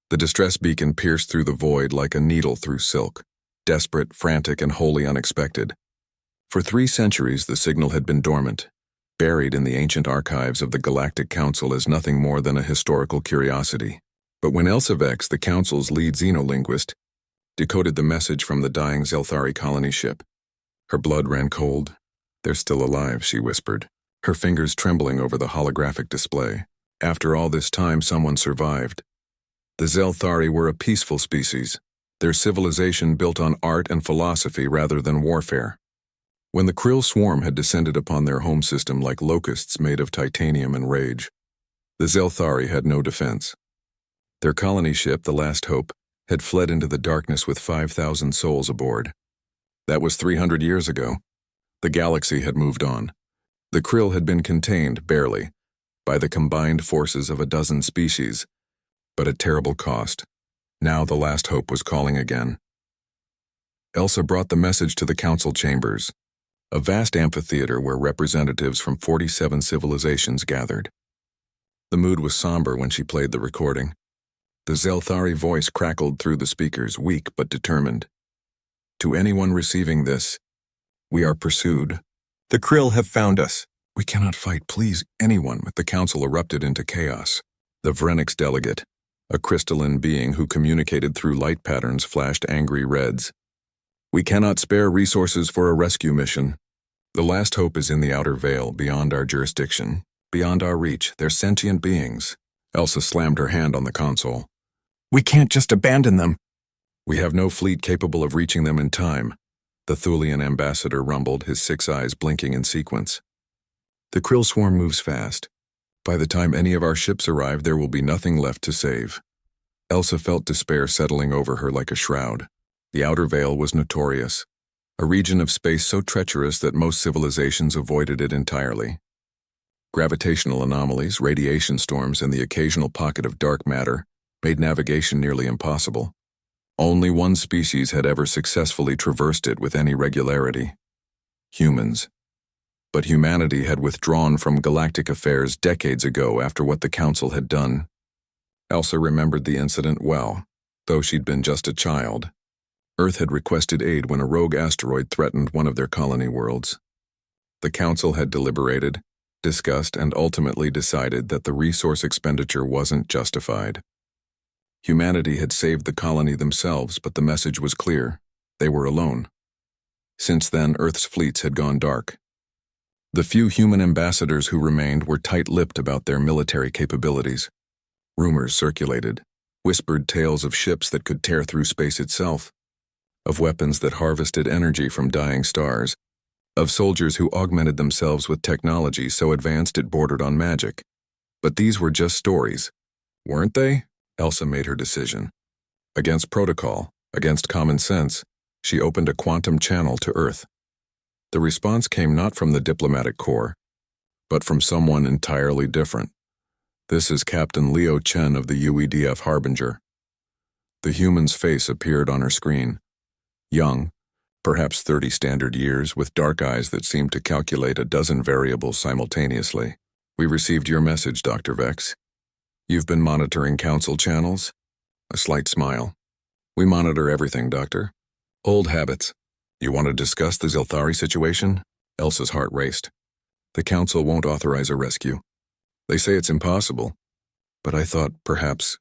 The distress beacon pierced through the void like a needle through silk, desperate, frantic, and wholly unexpected. For 3 centuries, the signal had been dormant, buried in the ancient archives of the Galactic Council as nothing more than a historical curiosity. But when Elsa Vex, the Council's lead xenolinguist, decoded the message from the dying Zelthari colony ship, her blood ran cold. "They're still alive," she whispered, her fingers trembling over the holographic display. After all this time, someone survived. The Zelthari were a peaceful species, their civilization built on art and philosophy rather than warfare. When the Krill swarm had descended upon their home system like locusts made of titanium and rage, the Zelthari had no defense. Their colony ship, the Last Hope, had fled into the darkness with 5,000 souls aboard. That was 300 years ago. The galaxy had moved on. The Krill had been contained, barely, by the combined forces of a dozen species, but at terrible cost. Now the Last Hope was calling again. Elsa brought the message to the council chambers, a vast amphitheater where representatives from 47 civilizations gathered. The mood was somber when she played the recording. The Zelthari voice crackled through the speakers, weak but determined. "To anyone receiving this, we are pursued. The Krill have found us. We cannot fight, please, anyone." The council erupted into chaos. The Vrenix delegate, a crystalline being who communicated through light patterns, flashed angry reds. "We cannot spare resources for a rescue mission. The Last Hope is in the outer veil, beyond our jurisdiction, beyond our reach. They're sentient beings." Elsa slammed her hand on the console. "We can't just abandon them." "We have no fleet capable of reaching them in time," the Thulian ambassador rumbled, his 6 eyes blinking in sequence. "The Krill swarm moves fast. By the time any of our ships arrive, there will be nothing left to save." Elsa felt despair settling over her like a shroud. The outer veil was notorious, a region of space so treacherous that most civilizations avoided it entirely. Gravitational anomalies, radiation storms, and the occasional pocket of dark matter made navigation nearly impossible. Only one species had ever successfully traversed it with any regularity: humans. But humanity had withdrawn from galactic affairs decades ago after what the Council had done. Elsa remembered the incident well, though she'd been just a child. Earth had requested aid when a rogue asteroid threatened one of their colony worlds. The Council had deliberated, discussed, and ultimately decided that the resource expenditure wasn't justified. Humanity had saved the colony themselves, but the message was clear: they were alone. Since then, Earth's fleets had gone dark. The few human ambassadors who remained were tight-lipped about their military capabilities. Rumors circulated, whispered tales of ships that could tear through space itself, of weapons that harvested energy from dying stars, of soldiers who augmented themselves with technology so advanced it bordered on magic. But these were just stories, weren't they? Elsa made her decision. Against protocol, against common sense, she opened a quantum channel to Earth. The response came not from the diplomatic corps, but from someone entirely different. "This is Captain Leo Chen of the UEDF Harbinger." The human's face appeared on her screen. Young, perhaps 30 standard years, with dark eyes that seemed to calculate a dozen variables simultaneously. "We received your message, Dr. Vex. You've been monitoring council channels?" A slight smile. "We monitor everything, Doctor. Old habits. You want to discuss the Zelthari situation?" Elsa's heart raced. "The council won't authorize a rescue. They say it's impossible. But I thought, perhaps,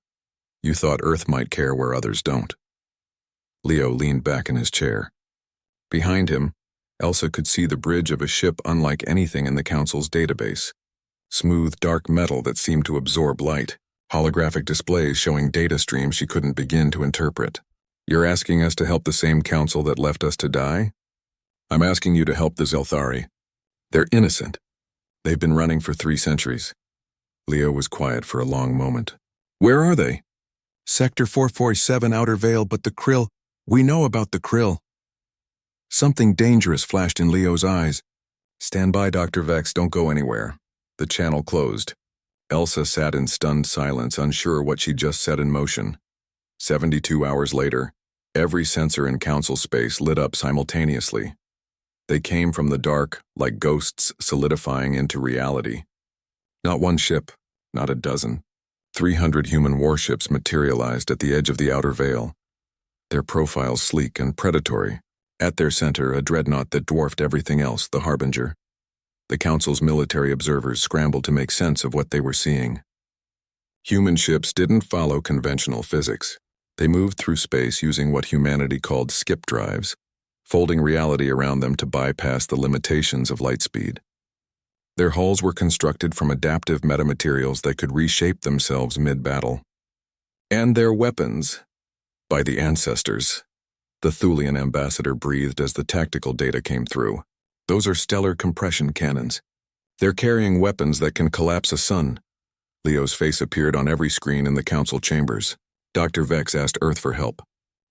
you thought Earth might care where others don't." Leo leaned back in his chair. Behind him, Elsa could see the bridge of a ship unlike anything in the council's database. Smooth, dark metal that seemed to absorb light. Holographic displays showing data streams she couldn't begin to interpret. "You're asking us to help the same council that left us to die?" "I'm asking you to help the Zelthari. They're innocent. They've been running for 3 centuries. Leo was quiet for a long moment. "Where are they?" "Sector 447 Outer Veil, but the Krill. We know about the Krill." Something dangerous flashed in Leo's eyes. "Stand by, Dr. Vex. Don't go anywhere." The channel closed. Elsa sat in stunned silence, unsure what she'd just set in motion. 72 hours later, every sensor in council space lit up simultaneously. They came from the dark, like ghosts solidifying into reality. Not one ship, not a dozen. 300 human warships materialized at the edge of the outer veil, their profiles sleek and predatory. At their center, a dreadnought that dwarfed everything else, the Harbinger. The Council's military observers scrambled to make sense of what they were seeing. Human ships didn't follow conventional physics. They moved through space using what humanity called skip drives, folding reality around them to bypass the limitations of light speed. Their hulls were constructed from adaptive metamaterials that could reshape themselves mid-battle. And their weapons, by the ancestors. The Thulian ambassador breathed as the tactical data came through. Those are stellar compression cannons. They're carrying weapons that can collapse a sun. Leo's face appeared on every screen in the council chambers. Dr. Vex asked Earth for help.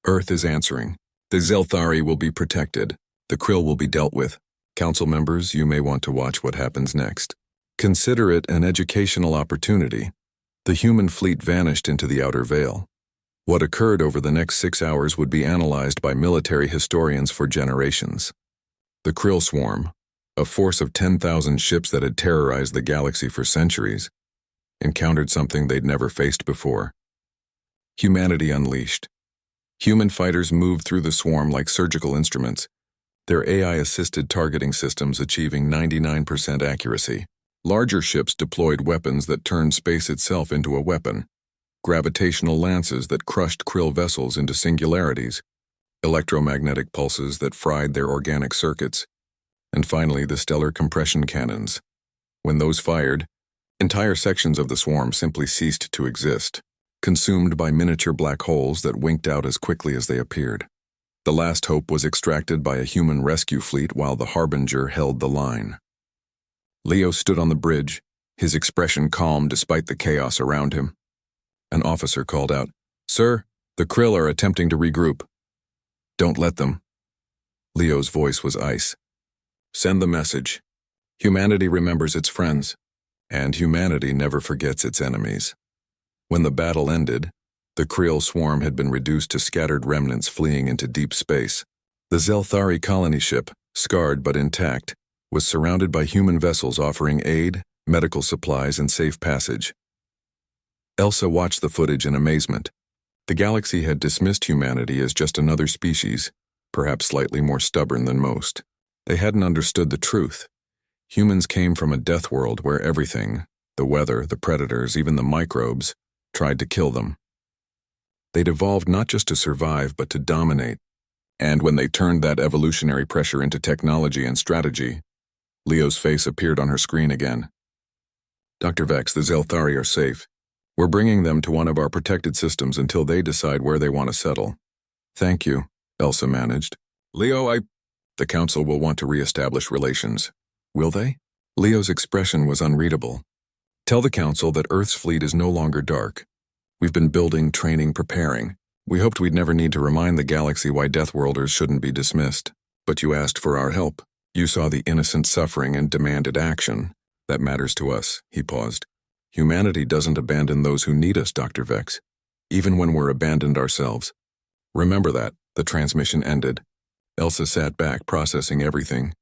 Earth is answering. The Zelthari will be protected. The Krill will be dealt with. Council members, you may want to watch what happens next. Consider it an educational opportunity. The human fleet vanished into the outer veil. What occurred over the next 6 hours would be analyzed by military historians for generations. The Krill Swarm, a force of 10,000 ships that had terrorized the galaxy for centuries, encountered something they'd never faced before. Humanity unleashed. Human fighters moved through the swarm like surgical instruments, their AI-assisted targeting systems achieving 99% accuracy. Larger ships deployed weapons that turned space itself into a weapon. Gravitational lances that crushed Krill vessels into singularities, electromagnetic pulses that fried their organic circuits, and finally the stellar compression cannons. When those fired, entire sections of the swarm simply ceased to exist, consumed by miniature black holes that winked out as quickly as they appeared. The last hope was extracted by a human rescue fleet while the Harbinger held the line. Leo stood on the bridge, his expression calm despite the chaos around him. An officer called out, "Sir, the Krill are attempting to regroup." "Don't let them." Leo's voice was ice. "Send the message. Humanity remembers its friends, and humanity never forgets its enemies." When the battle ended, the Krill swarm had been reduced to scattered remnants fleeing into deep space. The Zelthari colony ship, scarred but intact, was surrounded by human vessels offering aid, medical supplies, and safe passage. Elsa watched the footage in amazement. The galaxy had dismissed humanity as just another species, perhaps slightly more stubborn than most. They hadn't understood the truth. Humans came from a death world where everything, the weather, the predators, even the microbes, tried to kill them. They'd evolved not just to survive, but to dominate. And when they turned that evolutionary pressure into technology and strategy, Leo's face appeared on her screen again. "Dr. Vex, the Zelthari are safe. We're bringing them to one of our protected systems until they decide where they want to settle." "Thank you," Elsa managed. "Leo, the Council will want to re-establish relations." "Will they?" Leo's expression was unreadable. "Tell the Council that Earth's fleet is no longer dark. We've been building, training, preparing. We hoped we'd never need to remind the galaxy why Deathworlders shouldn't be dismissed. But you asked for our help. You saw the innocent suffering and demanded action. That matters to us." He paused. "Humanity doesn't abandon those who need us, Dr. Vex, even when we're abandoned ourselves. Remember that." The transmission ended. Elsa sat back, processing everything.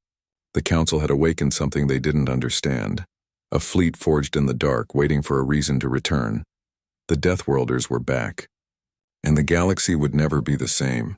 The Council had awakened something they didn't understand. A fleet forged in the dark, waiting for a reason to return. The Deathworlders were back. And the galaxy would never be the same.